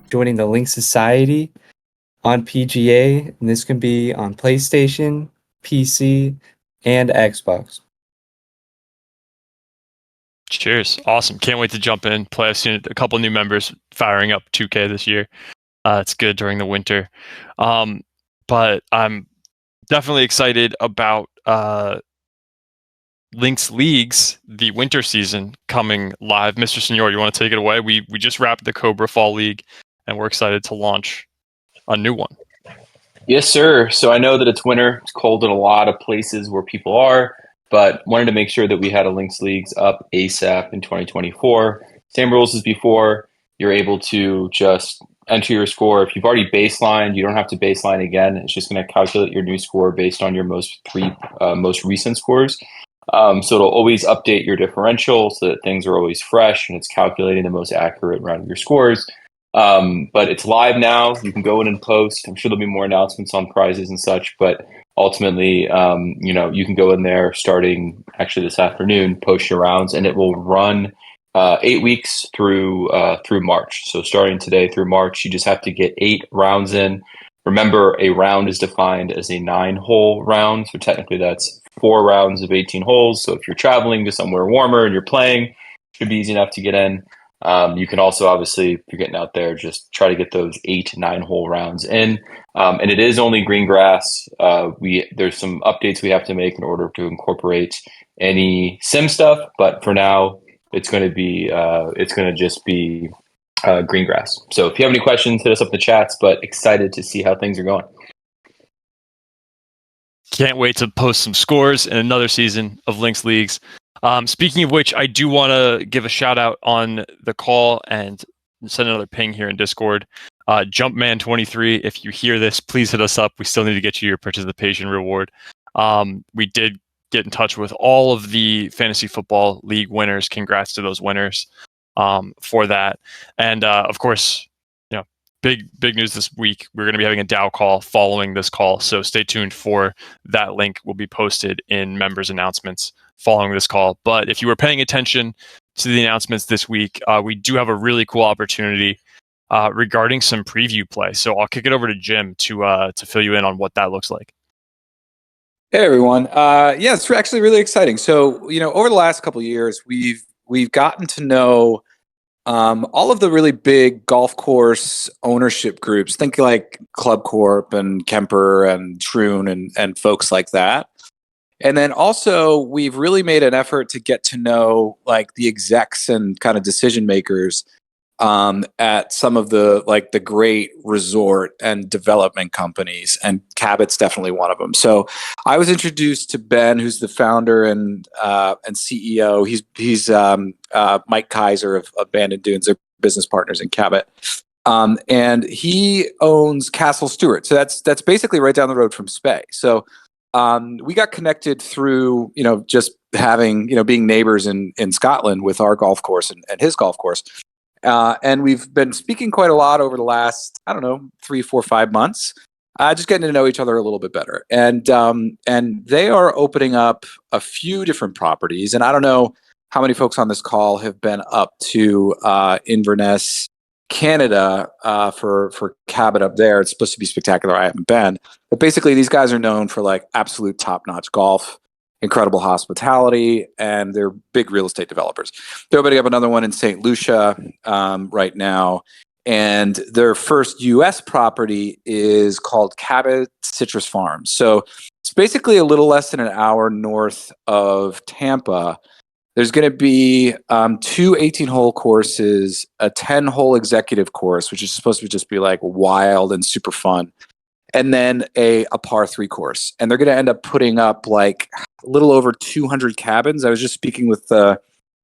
joining the Link Society on PGA, and this can be on PlayStation, PC, and Xbox. Cheers. Awesome. Can't wait to jump in, play. I've seen a couple new members firing up 2K this year. It's good during the winter. But I'm definitely excited about Links Leagues, the winter season coming live. Mr. Senor, you want to take it away? We just wrapped the Cobra Fall League, and we're excited to launch a new one. Yes, sir. So I know that it's winter. It's cold in a lot of places where people are, but wanted to make sure that we had a Links Leagues up ASAP in 2024. Same rules as before. You're able to just enter your score. If you've already baselined, you don't have to baseline again. It's just going to calculate your new score based on your most recent scores. So it'll always update your differential so that things are always fresh and it's calculating the most accurate round of your scores. But it's live now. You can go in and post. I'm sure there'll be more announcements on prizes and such, but ultimately, you can go in there starting actually this afternoon, post your rounds, and it will run 8 weeks through March. So starting today through March, you just have to get 8 rounds in. Remember, a round is defined as a 9-hole round. So technically that's 4 rounds of 18 holes. So if you're traveling to somewhere warmer and you're playing, it should be easy enough to get in. You can also, obviously, if you're getting out there, just try to get those 8 9-hole rounds in. And it is only green grass. There's some updates we have to make in order to incorporate any sim stuff. But for now, it's going to just be green grass. So if you have any questions, hit us up in the chats, but excited to see how things are going. Can't wait to post some scores in another season of Links Leagues. Speaking of which, I do want to give a shout out on the call and send another ping here in Discord. Jumpman23, if you hear this, please hit us up. We still need to get you your participation reward. We did get in touch with all of the Fantasy Football League winners. Congrats to those winners for that. And of course, big news this week. We're going to be having a DAO call following this call, so stay tuned for that. Link will be posted in members' announcements following this call. But if you were paying attention to the announcements this week, we do have a really cool opportunity regarding some preview play. So I'll kick it over to Jim to fill you in on what that looks like. Hey everyone. Yeah, it's actually really exciting. So, over the last couple of years, we've gotten to know all of the really big golf course ownership groups. Think like Club Corp and Kemper and Troon and folks like that. And then also we've really made an effort to get to know like the execs and kind of decision makers at some of the great resort and development companies, and Cabot's definitely one of them. So I was introduced to Ben, who's the founder and CEO. He's Mike Kaiser of Bandon Dunes. They're business partners in Cabot, and he owns Castle Stewart. So that's basically right down the road from Spey. So we got connected through just having being neighbors in Scotland with our golf course and his golf course. And we've been speaking quite a lot over the last, 3, 4, 5 months, just getting to know each other a little bit better. And they are opening up a few different properties. And I don't know how many folks on this call have been up to Inverness, Canada, for Cabot up there. It's supposed to be spectacular. I haven't been. But basically, these guys are known for like absolute top-notch golf, incredible hospitality, and they're big real estate developers. They're opening up another one in St. Lucia right now, and their first U.S. property is called Cabot Citrus Farms. So it's basically a little less than an hour north of Tampa. There's going to be 2 18-hole courses, a 10-hole executive course, which is supposed to just be like wild and super fun, and then a par 3 course. And they're going to end up putting up like a little over 200 cabins. I was just speaking with the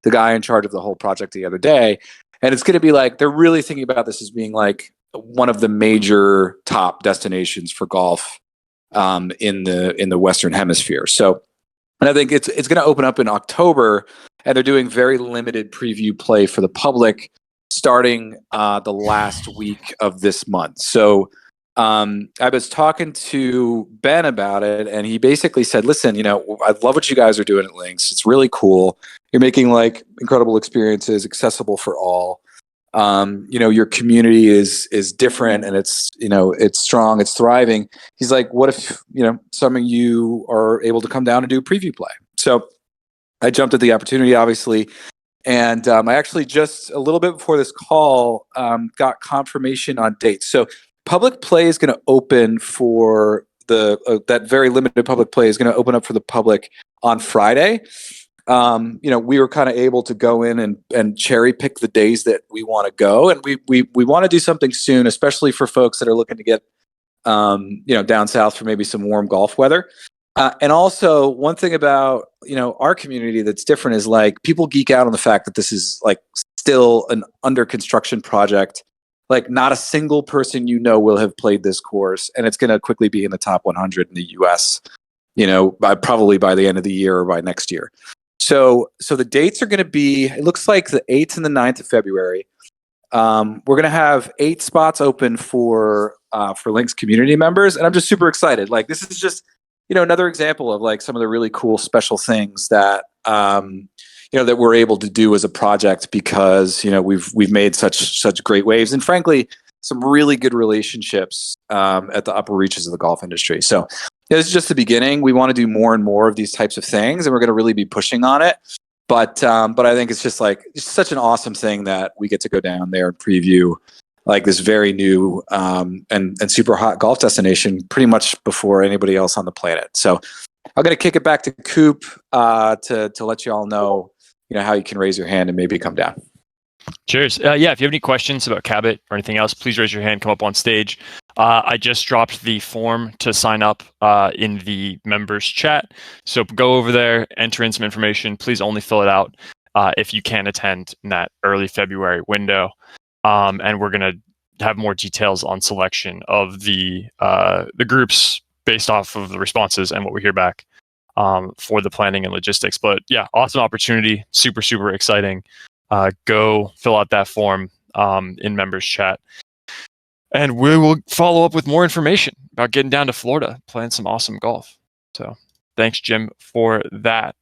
guy in charge of the whole project the other day, and it's going to be like they're really thinking about this as being like one of the major top destinations for golf in the Western Hemisphere. So, and I think it's going to open up in October, and they're doing very limited preview play for the public starting the last week of this month. So I was talking to Ben about it, and he basically said, listen, I love what you guys are doing at Links. It's really cool. You're making like incredible experiences accessible for all. your community is different and it's it's strong, it's thriving. He's like, what if some of you are able to come down and do a preview play? So I jumped at the opportunity, obviously, and I actually just a little bit before this call got confirmation on dates. So public play is going to open for that very limited public play is going to open up for the public on Friday. We were kind of able to go in and cherry pick the days that we want to go, and we want to do something soon, especially for folks that are looking to get down south for maybe some warm golf weather. And also, one thing about our community that's different is like people geek out on the fact that this is like still an under construction project. Like not a single person will have played this course, and it's going to quickly be in the top 100 in the U.S. Probably by the end of the year or by next year. So the dates are going to be. It looks like the 8th and the 9th of February. We're going to have 8 spots open for Links community members, and I'm just super excited. Like this is just another example of like some of the really cool special things that that we're able to do as a project because we've made such great waves and frankly some really good relationships at the upper reaches of the golf industry. So this is just the beginning. We want to do more and more of these types of things, and we're going to really be pushing on it. But I think it's just like it's such an awesome thing that we get to go down there and preview like this very new and super hot golf destination pretty much before anybody else on the planet. So I'm going to kick it back to Coop to let you all know how you can raise your hand and maybe come down. Cheers. If you have any questions about Cabot or anything else, please raise your hand, come up on stage. I just dropped the form to sign up in the members chat. So go over there, enter in some information. Please only fill it out if you can attend in that early February window. And we're going to have more details on selection of the groups based off of the responses and what we hear back for the planning and logistics. But yeah, awesome opportunity. Super, super exciting. Go fill out that form in members chat. And we will follow up with more information about getting down to Florida, playing some awesome golf. So thanks, Jim, for that.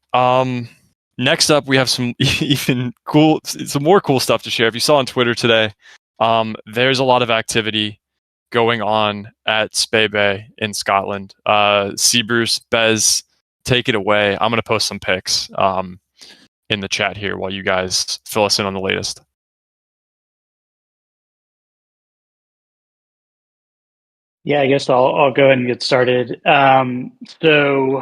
Next up, we have some more cool stuff to share. If you saw on Twitter today, there's a lot of activity going on at Spey Bay in Scotland. Bruce, Bez, take it away. I'm going to post some pics in the chat here while you guys fill us in on the latest. Yeah, I guess I'll go ahead and get started. So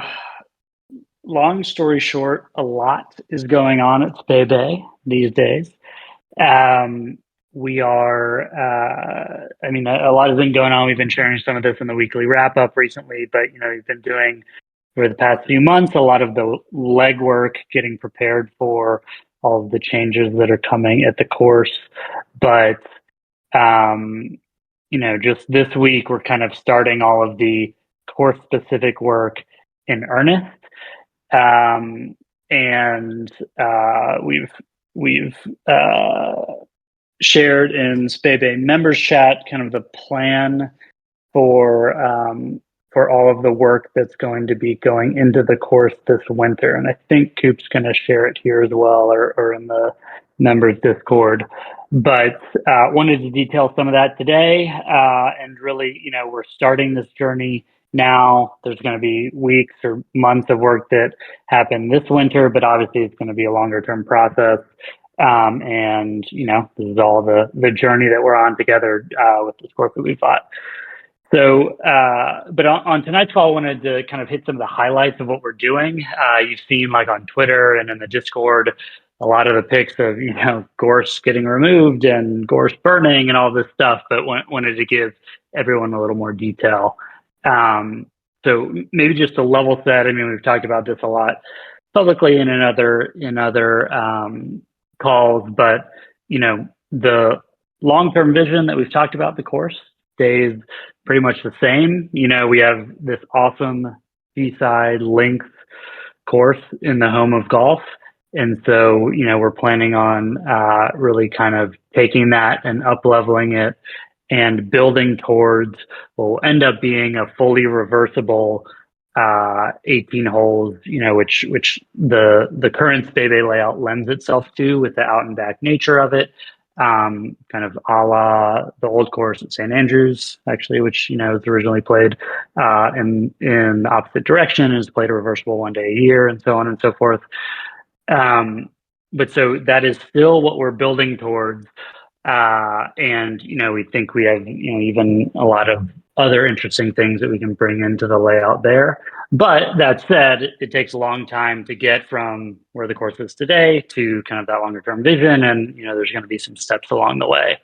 long story short, a lot is going on at Spey Bay these days. We are, a lot has been going on. We've been sharing some of this in the weekly wrap up recently, but we've been doing over the past few months a lot of the legwork, getting prepared for all of the changes that are coming at the course. But just this week we're kind of starting all of the course specific work in earnest. We've shared in Spey Bay members chat kind of the plan for all of the work that's going to be going into the course this winter. And I think Coop's going to share it here as well or in the members Discord. But wanted to detail some of that today. And really, we're starting this journey now. There's going to be weeks or months of work that happen this winter, but obviously it's going to be a longer term process. And this is all the journey that we're on together with this course that we fought. So, but on tonight's call, I wanted to kind of hit some of the highlights of what we're doing. You've seen like on Twitter and in the Discord, a lot of the pics of, gorse getting removed and gorse burning and all this stuff, but wanted to give everyone a little more detail. So maybe just to level set, we've talked about this a lot publicly and in other calls, but, the long-term vision that we've talked about the course stays pretty much the same. We have this awesome seaside links course in the home of golf. And so, we're planning on really kind of taking that and up-leveling it and building towards what will end up being a fully reversible 18 holes, which the current Spey Bay layout lends itself to with the out and back nature of it. kind of a la the old course at St. Andrews, actually, which was originally played in the opposite direction, is played a reversible 1 day a year, and so on and so forth. But so that is still what we're building towards. And we think we have even a lot of other interesting things that we can bring into the layout there. But that said, it takes a long time to get from where the course is today to kind of that longer term vision, and there's going to be some steps along the way.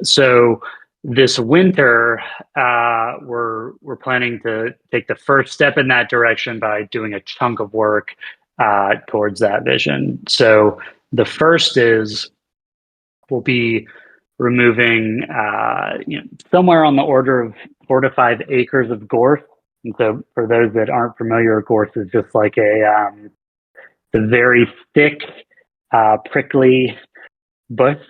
So this winter, we're planning to take the first step in that direction by doing a chunk of work towards that vision. So the first is we'll be removing somewhere on the order of 4 to 5 acres of gorse. And so for those that aren't familiar, gorse is just like a very thick, prickly bush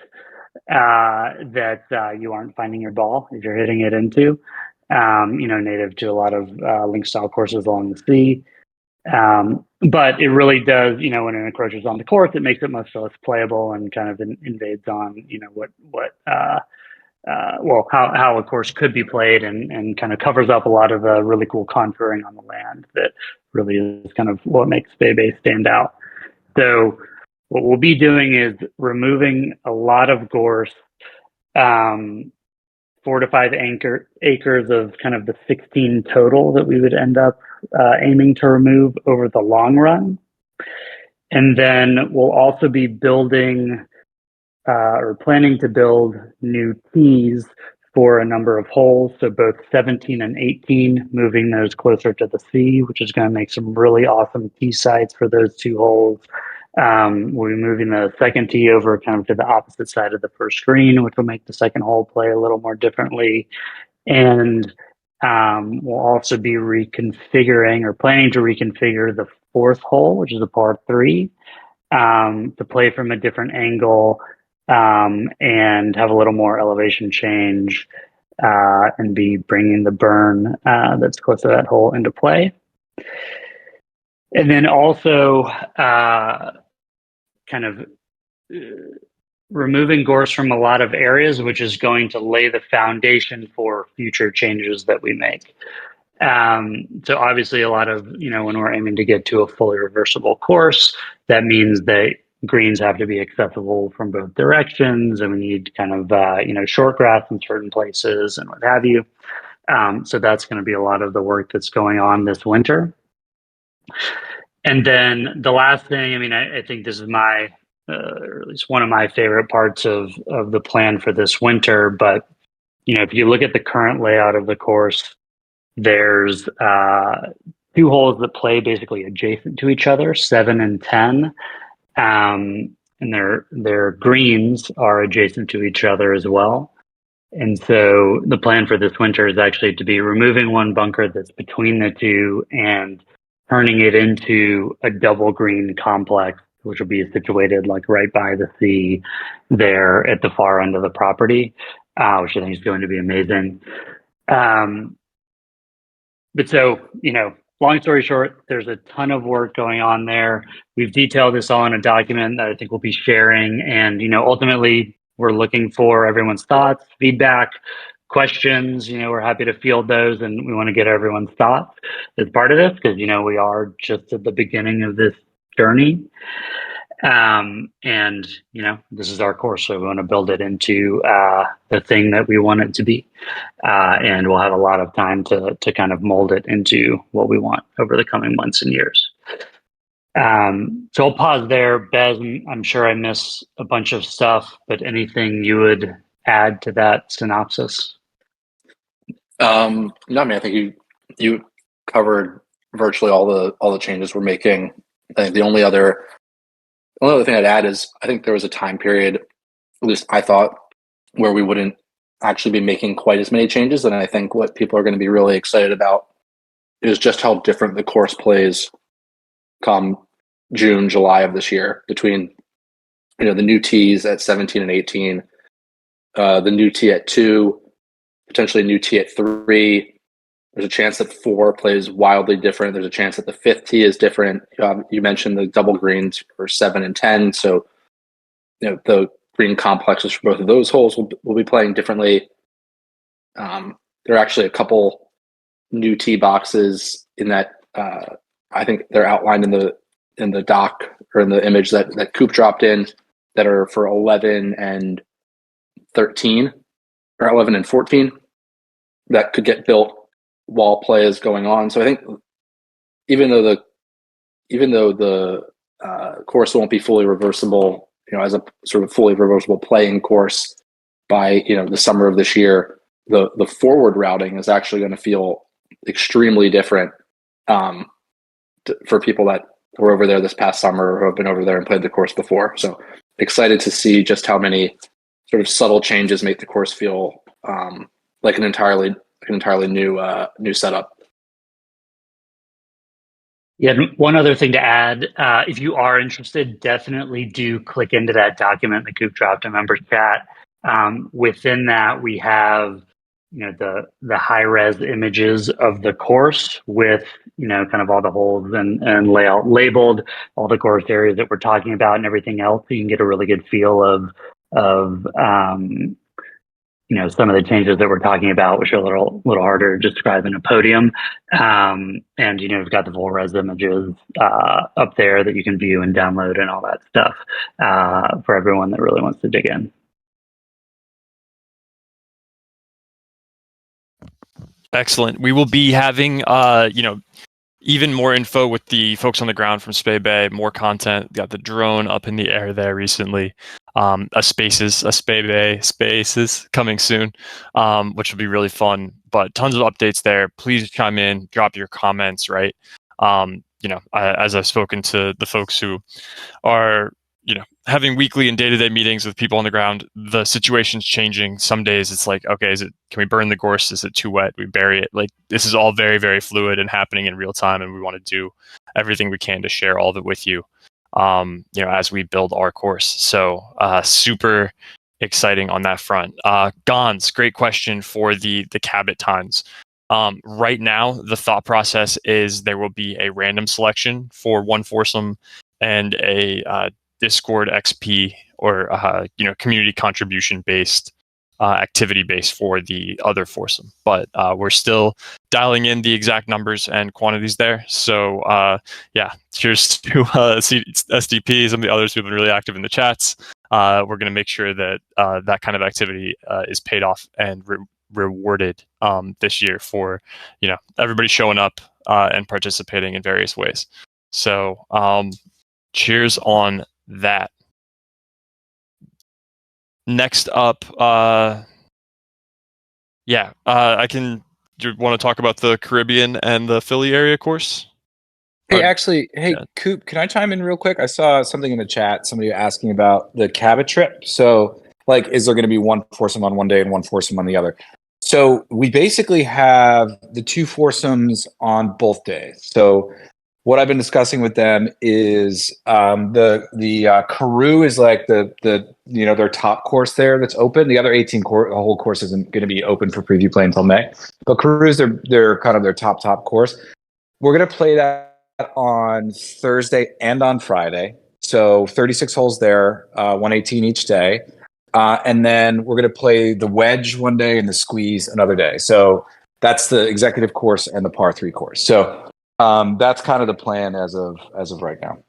that you aren't finding your ball if you're hitting it into. Native to a lot of LinksDAO courses along the sea. But it really does, when it encroaches on the course, it makes it much less playable and kind of invades on, how a course could be played, and kind of covers up a lot of the really cool contouring on the land that really is kind of what makes Bay Bay stand out. So what we'll be doing is removing a lot of gorse, 4 to 5 acres of kind of the 16 total that we would end up aiming to remove over the long run. And then we'll also be building or planning to build new tees for a number of holes. So both 17 and 18, moving those closer to the sea, which is going to make some really awesome tee sites for those 2 holes. We'll be moving the second tee over kind of to the opposite side of the first green, which will make the second hole play a little more differently. And we'll also be reconfiguring or planning to reconfigure the 4th hole, which is a par 3, to play from a different angle and have a little more elevation change and be bringing the burn that's close to that hole into play. And then also kind of removing gorse from a lot of areas, which is going to lay the foundation for future changes that we make. So obviously a lot of, when we're aiming to get to a fully reversible course, that means that greens have to be accessible from both directions, and we need kind of, short grass in certain places and what have you. So that's going to be a lot of the work that's going on this winter. And then the last thing, I think this is my, or at least one of my favorite parts of the plan for this winter. But, if you look at the current layout of the course, there's 2 holes that play basically adjacent to each other, 7 and 10. And their greens are adjacent to each other as well. And so the plan for this winter is actually to be removing one bunker that's between the 2 and turning it into a double green complex, which will be situated like right by the sea there at the far end of the property, which I think is going to be amazing. But so, long story short, there's a ton of work going on there. We've detailed this all in a document that I think we'll be sharing. And, ultimately, we're looking for everyone's thoughts, feedback, questions. We're happy to field those, and we want to get everyone's thoughts as part of this because, we are just at the beginning of this journey. And, this is our course, so we want to build it into the thing that we want it to be. And we'll have a lot of time to kind of mold it into what we want over the coming months and years. So I'll pause there. Bez, I'm sure I miss a bunch of stuff, but anything you would add to that synopsis? No, I think you covered virtually all the changes we're making. I think the only other thing I'd add is I think there was a time period, at least I thought, where we wouldn't actually be making quite as many changes. And I think what people are going to be really excited about is just how different the course plays come June, July of this year between, the new tees at 17 and 18, the new tee at 2, potentially a new tee at 3. There's a chance that 4 plays wildly different. There's a chance that the 5th tee is different. You mentioned the double greens for 7 and 10. So, the green complexes for both of those holes will be playing differently. There are actually a couple new tee boxes in that I think they're outlined in the doc or in the image that Coop dropped in that are for 11 and 13 or 11 and 14 that could get built while play is going on. So I think even though the course won't be fully reversible, as a sort of fully reversible playing course by the summer of this year, the forward routing is actually going to feel extremely different for people that were over there this past summer or have been over there and played the course before. So excited to see just how many sort of subtle changes make the course feel like an entirely new setup. Yeah, and one other thing to add, if you are interested, definitely do click into that document that Coop dropped in members chat. Within that, we have the high res images of the course with kind of all the holes and layout labeled, all the course areas that we're talking about and everything else. So you can get a really good feel of some of the changes that we're talking about, which are a little harder to describe in a podium. And we've got the full res images up there that you can view and download and all that stuff for everyone that really wants to dig in. Excellent. We will be having, even more info with the folks on the ground from Spey Bay, more content. Got the drone up in the air there recently. A Spey Bay Spaces coming soon, which will be really fun. But tons of updates there. Please chime in, drop your comments, right? As I've spoken to the folks who are having weekly and day-to-day meetings with people on the ground, the situation's changing. Some days it's like, okay, can we burn the gorse? Is it too wet? We bury it. Like, this is all very, very fluid and happening in real time, and we want to do everything we can to share all of it with you, as we build our course. So super exciting on that front. Gons, great question for the Cabot times. Right now, the thought process is there will be a random selection for one foursome and a Discord XP or community contribution based activity base for the other foursome, but we're still dialing in the exact numbers and quantities there. So cheers to SDP, some of the others who've been really active in the chats. We're going to make sure that that kind of activity is paid off and rewarded this year for everybody showing up and participating in various ways. So cheers on that. Next up, I can. Do you want to talk about the Caribbean and the Philly area course? Hey, Coop, can I chime in real quick? I saw something in the chat, somebody asking about the Cabot trip. So, is there going to be one foursome on one day and one foursome on the other? So we basically have the two foursomes on both days. So what I've been discussing with them is the Karoo is like the their top course there that's open. The other 18 whole course isn't going to be open for preview play until May. But Karoo is their kind of their top course. We're going to play that on Thursday and on Friday. So 36 holes there, 118 each day. And then we're going to play the wedge one day and the squeeze another day. So that's the executive course and the par 3 course. So that's kind of the plan as of right now.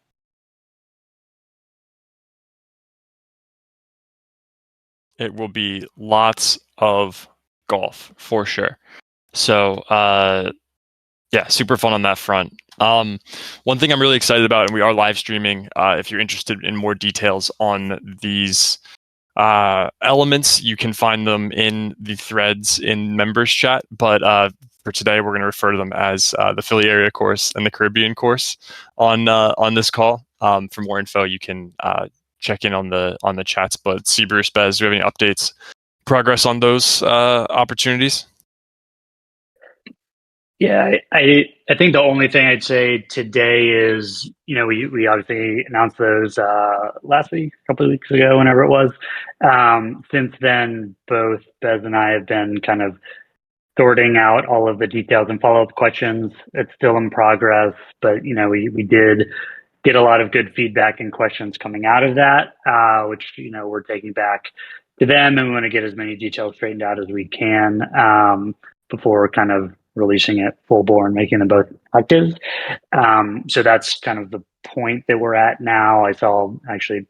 It will be lots of golf for sure. So super fun on that front. One thing I'm really excited about, and we are live streaming. If you're interested in more details on these elements, you can find them in the threads in members chat. But for today, we're going to refer to them as the Philly area course and the Caribbean course on this call. For more info, you can check in on the chats. But Bruce, Bez, do you have any updates, progress on those opportunities? Yeah, I think the only thing I'd say today is, we obviously announced those last week, a couple of weeks ago, whenever it was. Since then, both Bez and I have been kind of sorting out all of the details and follow-up questions. It's still in progress, but we did get a lot of good feedback and questions coming out of that, which we're taking back to them, and we want to get as many details straightened out as we can before kind of releasing it full bore and making them both active. So that's kind of the point that we're at now. I saw actually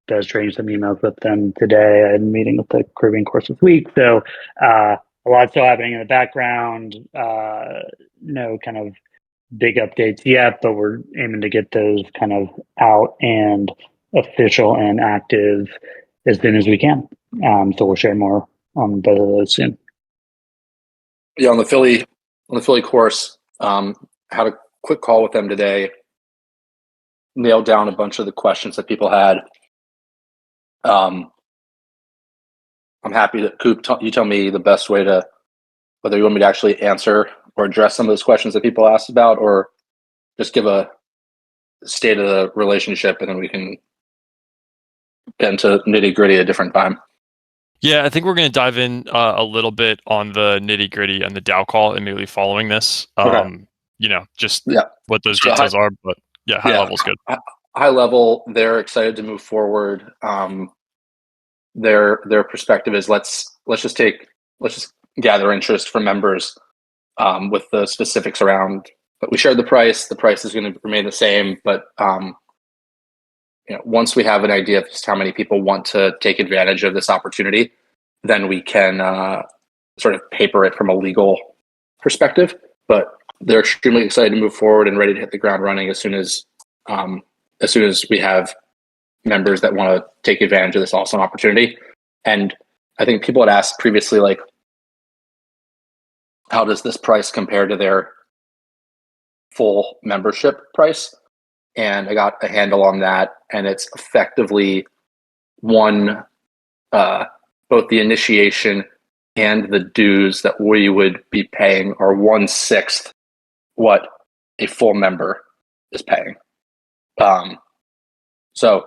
Des trading some emails with them today. I had a meeting with the Caribbean course this week. So a lot still happening in the background. No kind of big updates yet, but we're aiming to get those kind of out and official and active as soon as we can. So we'll share more on both of those soon. Yeah, on the Philly course, had a quick call with them today, nailed down a bunch of the questions that people had. I'm happy that Coop, you tell me the best way to, whether you want me to actually answer or address some of those questions that people asked about, or just give a state of the relationship, and then we can get into nitty gritty at a different time. Yeah, I think we're going to dive in a little bit on the nitty gritty and the DAO call immediately following this. Okay. Just Yeah. what those So details are, but high level is good. High level, they're excited to move forward. Their perspective is let's just gather interest from members with the specifics around. But we shared the price. The price is going to remain the same, but once we have an idea of just how many people want to take advantage of this opportunity, then we can sort of paper it from a legal perspective. But they're extremely excited to move forward and ready to hit the ground running as soon as we have members that want to take advantage of this awesome opportunity. And I think people had asked previously, like, how does this price compare to their full membership price? And I got a handle on that, and it's effectively both the initiation and the dues that we would be paying are 1/6 what a full member is paying. So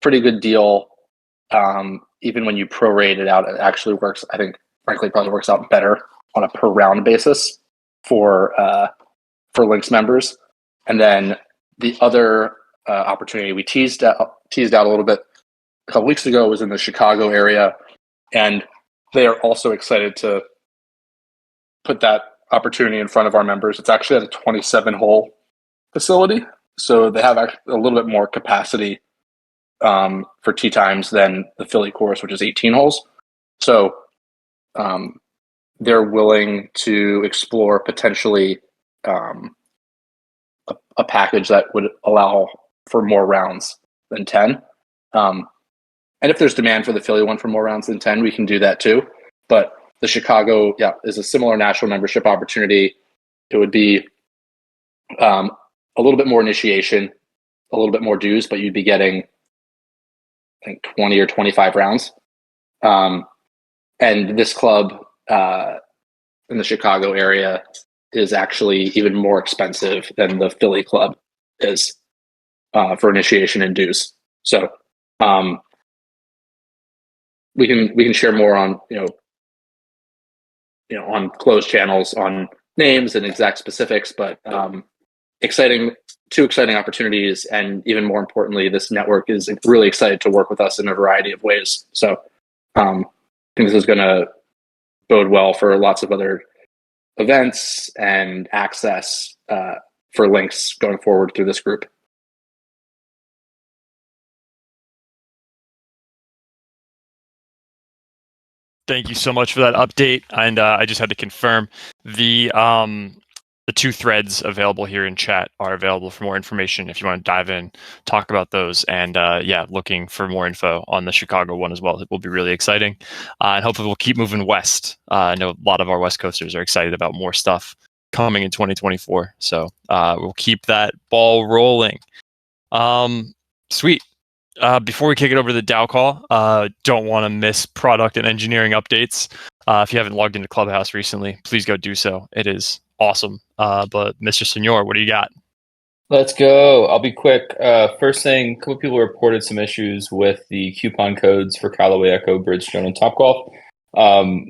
pretty good deal. Even when you prorate it out, it actually works. I think, frankly, probably works out better on a per round basis for Links members. And then the other opportunity we teased out a little bit a couple weeks ago was in the Chicago area, and they are also excited to put that opportunity in front of our members. It's actually at a 27-hole facility, so they have a little bit more capacity for tee times than the Philly course, which is 18 holes. So they're willing to explore potentially a package that would allow for more rounds than 10. And if there's demand for the Philly one for more rounds than 10, we can do that too. But the Chicago, is a similar national membership opportunity. It would be a little bit more initiation, a little bit more dues, but you'd be getting, I think, 20 or 25 rounds. And this club in the Chicago area is actually even more expensive than the Philly club is for initiation and dues. So we can share more on on closed channels on names and exact specifics, but two exciting opportunities, and even more importantly, this network is really excited to work with us in a variety of ways. So I think this is going to bode well for lots of other events and access for Links going forward through this group. Thank you so much for that update. And I just had to confirm the 2 threads available here in chat are available for more information if you want to dive in, talk about those, and looking for more info on the Chicago one as well. It will be really exciting, and hopefully we'll keep moving west. I know a lot of our West Coasters are excited about more stuff coming in 2024, so we'll keep that ball rolling. Sweet. Before we kick it over to the DAO call, don't want to miss product and engineering updates. If you haven't logged into Clubhouse recently, please go do so. It is awesome. But Mr. Senor, what do you got? Let's go. I'll be quick. First thing, a couple people reported some issues with the coupon codes for Callaway Echo, Bridgestone, and Topgolf.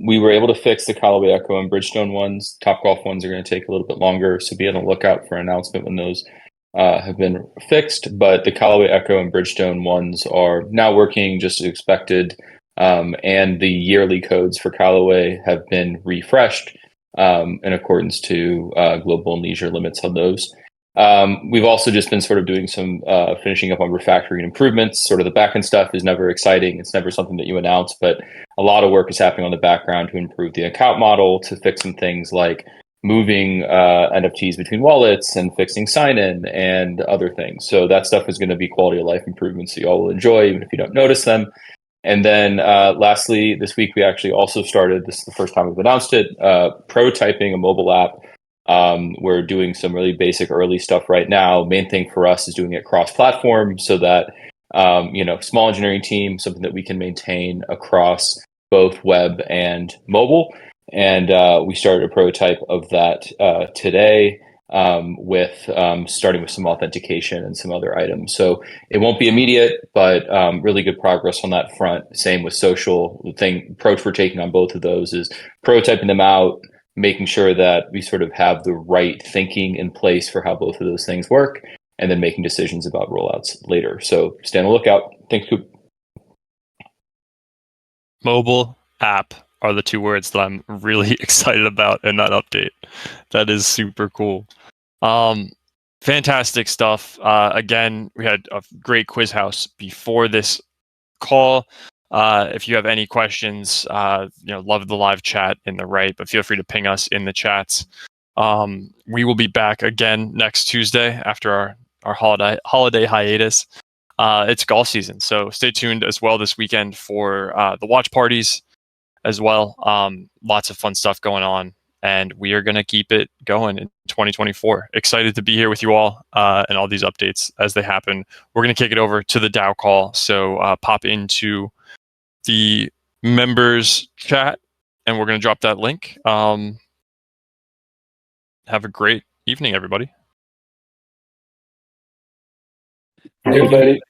We were able to fix the Callaway Echo and Bridgestone ones. Topgolf ones are going to take a little bit longer, so be on the lookout for an announcement when those have been fixed, but the Callaway Echo and Bridgestone ones are now working just as expected. And the yearly codes for Callaway have been refreshed in accordance to global and leisure limits on those. We've also just been sort of doing some finishing up on refactoring improvements. Sort of the backend stuff is never exciting. It's never something that you announce, but a lot of work is happening on the background to improve the account model, to fix some things like moving NFTs between wallets and fixing sign-in and other things. So that stuff is going to be quality of life improvements that you all will enjoy, even if you don't notice them. And then lastly, this week we actually also started, this is the first time we've announced it, prototyping a mobile app. We're doing some really basic early stuff right now. Main thing for us is doing it cross-platform so that, small engineering team, something that we can maintain across both web and mobile. And we started a prototype of that today with starting with some authentication and some other items. So it won't be immediate, but really good progress on that front. Same with social. The approach we're taking on both of those is prototyping them out, making sure that we sort of have the right thinking in place for how both of those things work, and then making decisions about rollouts later. So stay on the lookout. Thanks, Coop. Mobile app are the two words that I'm really excited about in that update. That is super cool. Fantastic stuff. Again, we had a great quiz house before this call. If you have any questions, love the live chat in the right, but feel free to ping us in the chats. We will be back again next Tuesday after our holiday hiatus. It's golf season, so stay tuned as well this weekend for the watch parties as well. Lots of fun stuff going on, and we are going to keep it going in 2024. Excited to be here with you all and all these updates as they happen. We're going to kick it over to the DAO call, so pop into the members chat, and we're going to drop that link. Have a great evening, everybody. Everybody.